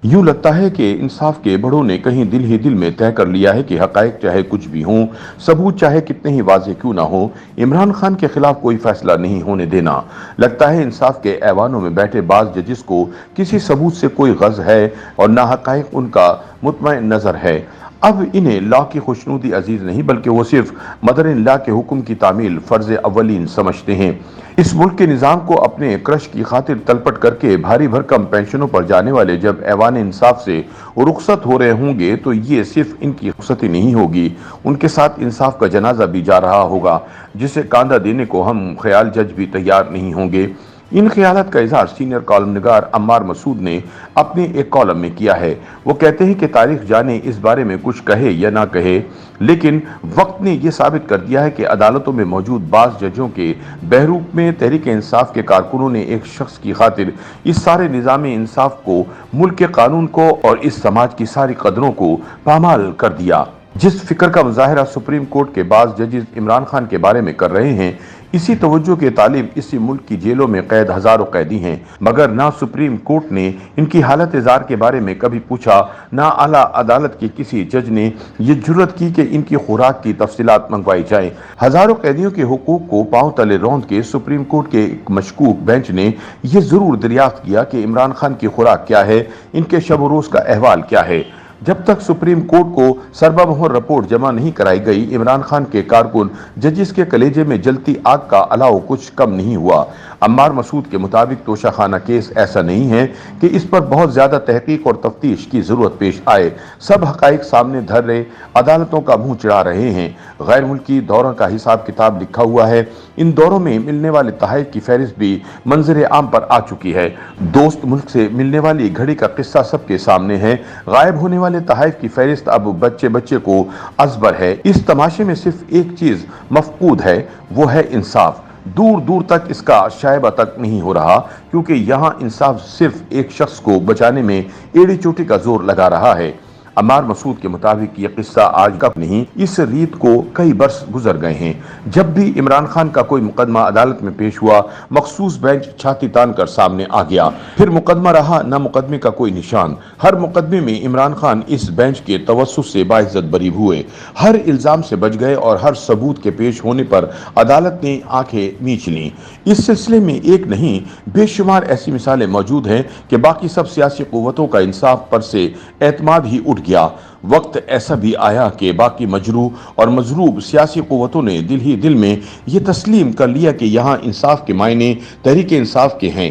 यूं लगता है कि इंसाफ के बड़ों ने कहीं दिल ही दिल में तय कर लिया है कि हकायक चाहे कुछ भी हों, सबूत चाहे कितने ही वाज़ेह क्यों ना हो, इमरान खान के खिलाफ कोई फैसला नहीं होने देना। लगता है इंसाफ के ऐवानों में बैठे बाज जजिस को किसी सबूत से कोई गज़ है और ना हकायक उनका मुतमईन नज़र है। अब इन्हें लॉ की खुशनूदी अजीज नहीं बल्कि वो सिर्फ मदर इन लॉ के हुक्म की तामील फर्ज अव्वलीन समझते हैं। इस मुल्क के निज़ाम को अपने क्रश की खातिर तलपट करके भारी भरकम पेंशनों पर जाने वाले जब ऐवान इंसाफ से रुखसत हो रहे होंगे तो ये सिर्फ इनकी रुखसती नहीं होगी, उनके साथ इंसाफ का जनाजा भी जा रहा होगा जिसे कांधा देने को हम ख्याल जज भी तैयार नहीं होंगे। इन ख्यालात का इजहार सीनियर कॉलम निगार अम्मार मसूद ने अपने एक कॉलम में किया है। वो कहते हैं कि तारीख जाने इस बारे में कुछ कहे या ना कहे, लेकिन वक्त ने यह साबित कर दिया है कि अदालतों में मौजूद बाज जजों के बहरूप में तहरीक इंसाफ के कारकुनों ने एक शख्स की खातिर इस सारे निज़ाम इंसाफ को, मुल्क के कानून को और इस समाज की सारी कदरों को पामाल कर दिया। जिस फिक्र का मुजाहरा सुप्रीम कोर्ट के बाज जजेस इमरान खान के बारे में कर रहे हैं, इसी तवज्जो के तालिब इसी मुल्क की जेलों में कैद हजारों कैदी हैं, मगर ना सुप्रीम कोर्ट ने इनकी हालत जार के बारे में कभी पूछा, ना आला अदालत के किसी जज ने ये जुर्रत की कि इनकी खुराक की तफसीलात मंगवाई जाए। हजारों कैदियों के हुकूक को पांव तले रौंद के सुप्रीम कोर्ट के एक मशकूक बेंच ने यह जरूर दरियाफ्त किया कि इमरान खान की खुराक क्या है, इनके शब रोज का अहवाल क्या है। जब तक सुप्रीम कोर्ट को सरबमोहर रिपोर्ट जमा नहीं कराई गई, इमरान खान के कारकुन जजिस के कलेजे में जलती आग का अलाव कुछ कम नहीं हुआ। अम्मार मसूद के मुताबिक तोशाखाना केस ऐसा नहीं है कि इस पर बहुत ज्यादा तहकीक और तफ्तीश की जरूरत पेश आए। सब हकाइक सामने धर रहे, अदालतों का मुंह चिढ़ा रहे हैं। गैर मुल्की दौरों का हिसाब किताब लिखा हुआ है। इन दौरों में मिलने वाले तहफ़ की फहरिस्त भी मंजर आम पर आ चुकी है। दोस्त मुल्क से मिलने वाली घड़ी का किस्सा सबके सामने है। गायब होने वाले तहफ़ की फहरिस्त अब बच्चे बच्चे को अजबर है। इस तमाशे में सिर्फ एक चीज मफकूद है, वो है इंसाफ। दूर दूर तक इसका शायबा तक नहीं हो रहा, क्योंकि यहाँ इंसाफ सिर्फ एक शख्स को बचाने में एड़ी चोटी का जोर लगा रहा है। अम्मार मसूद के मुताबिक ये किस्सा आज का नहीं, इस रीत को कई बरस गुजर गए हैं। जब भी इमरान खान का कोई मुकदमा अदालत में पेश हुआ, मखसूस बेंच छाती तान कर सामने आ गया। फिर मुकदमा रहा न मुकदमे का कोई निशान। हर मुकदमे में इमरान खान इस बेंच के तवस्सुत से बाइज्जत बरी हुए, हर इल्जाम से बच गए और हर सबूत के पेश होने पर अदालत ने आंखें मींच लीं। इस सिलसिले में एक नहीं बेशुमार ऐसी मिसालें मौजूद हैं कि बाकी सब सियासी कुव्वतों का इंसाफ पर से एतमाद ही उठ गया। वक्त ऐसा भी आया कि बाकी मजरूह और मजरूब सियासी कुव्वतों ने दिल ही दिल में ये तस्लीम कर लिया कि यहाँ इंसाफ के मायने तहरीक इंसाफ के हैं।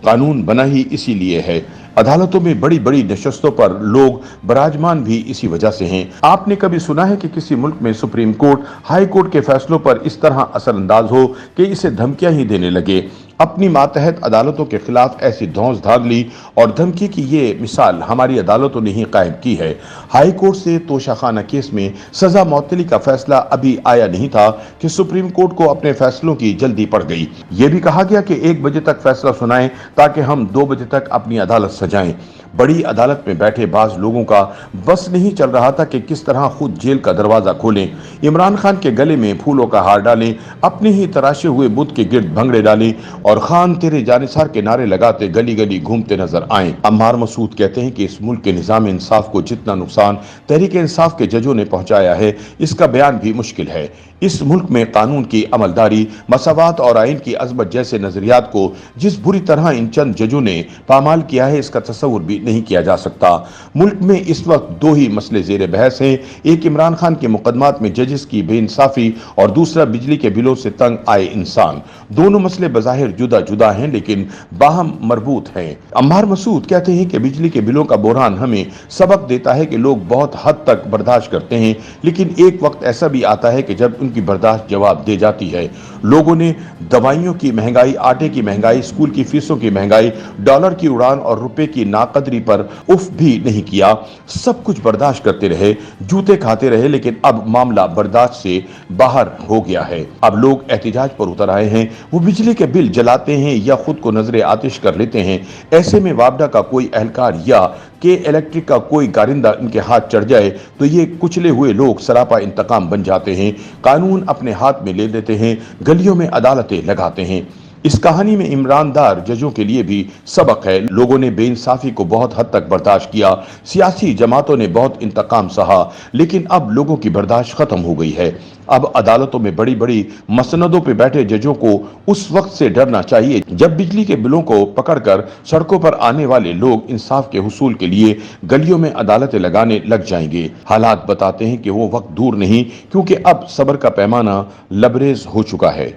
कानून बना ही इसीलिए है। अदालतों में बड़ी बड़ी नशस्तों पर लोग बराजमान भी इसी वजह से हैं। आपने कभी सुना है कि किसी मुल्क में सुप्रीम कोर्ट, हाई कोर्ट के फैसलों पर इस तरह असरअंदाज हो कि इसे धमकियां ही देने लगे? अपनी मातहत अदालतों के खिलाफ ऐसी धौंस धागली और धमकी की ये मिसाल हमारी अदालतों ने ही कायम की है। हाई कोर्ट से तोशाखाना केस में सजा मौतली का फैसला अभी आया नहीं था कि सुप्रीम कोर्ट को अपने फैसलों की जल्दी पड़ गई। ये भी कहा गया कि 1 बजे तक फैसला सुनाएं ताकि हम 2 बजे तक अपनी अदालत सजाएं। बड़ी अदालत में बैठे बाज लोगों का बस नहीं चल रहा था कि किस तरह खुद जेल का दरवाजा खोलें, इमरान खान के गले में फूलों का हार डालें, अपने ही तराशे हुए बुत के गिर्द भंगड़े डालें और खान तेरे जानिसार के नारे लगाते गली गली घूमते नजर आएं। अम्मार मसूद कहते हैं कि इस मुल्क के निजाम इंसाफ को जितना नुकसान तहरीक इंसाफ के जजों ने पहुंचाया है, इसका बयान भी मुश्किल है। इस मुल्क में कानून की अमलदारी, मसावात और आइन की अजमत जैसे नजरियात को जिस बुरी तरह इन चंद जजों ने पामाल किया है, इसका तस्वुर भी नहीं किया जा सकता। मुल्क में इस वक्त 2 ही मसले जेर बहस हैं। एक इमरान खान के मुकदमात में जजिस की बेइंसाफी और दूसरा बिजली के बिलों से तंग आए इंसान। दोनों मसले बज़ाहिर जुदा जुदा हैं लेकिन बाहम मरबूत हैं। अम्मार मसूद कहते हैं कि बिजली के बिलों का बुरहान हमें सबक देता है कि लोग बहुत हद तक बर्दाश्त करते हैं, लेकिन एक वक्त ऐसा भी आता है कि जब उनकी बर्दाश्त जवाब दे जाती है। लोगों ने दवाइयों की महंगाई, आटे की महंगाई, स्कूल की फीसों की महंगाई, डॉलर की उड़ान और रुपए की नाकदरी पर उफ भी नहीं किया। सब कुछ बर्दाश्त करते रहे, जूते खाते रहे, लेकिन अब मामला बर्दाश्त से बाहर हो गया है। अब लोग एहतिजाज पर उतर आए हैं। वो बिजली के बिल जलाते हैं या खुद को नजरे आतिश कर लेते हैं। ऐसे में वापडा का कोई एहलकार या के इलेक्ट्रिक का कोई कारिंदा इनके हाथ चढ़ जाए तो ये कुचले हुए लोग सरापा इंतकाम बन जाते हैं, कानून अपने हाथ में ले लेते हैं, गलियों में अदालतें लगाते हैं। इस कहानी में ईमानदार जजों के लिए भी सबक है। लोगों ने बेइंसाफी को बहुत हद तक बर्दाश्त किया, सियासी जमातों ने बहुत इंतकाम सहा, लेकिन अब लोगों की बर्दाश्त खत्म हो गई है। अब अदालतों में बड़ी बड़ी मसनदों पर बैठे जजों को उस वक्त से डरना चाहिए जब बिजली के बिलों को पकड़कर सड़कों पर आने वाले लोग इंसाफ के हुसूल के लिए गलियों में अदालतें लगाने लग जाएंगे। हालात बताते हैं कि वो वक्त दूर नहीं, क्योंकि अब सब्र का पैमाना लबरेज हो चुका है।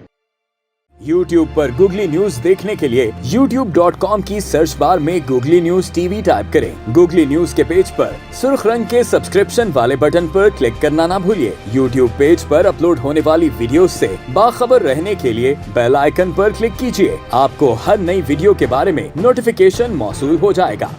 YouTube पर गूगली न्यूज देखने के लिए youtube.com की सर्च बार में गूगली न्यूज टीवी टाइप करें। गूगली न्यूज के पेज पर सुर्ख रंग के सब्सक्रिप्शन वाले बटन पर क्लिक करना ना भूलिए। YouTube पेज पर अपलोड होने वाली वीडियोस से बाखबर रहने के लिए बेल आइकन पर क्लिक कीजिए। आपको हर नई वीडियो के बारे में नोटिफिकेशन मौसूल हो जाएगा।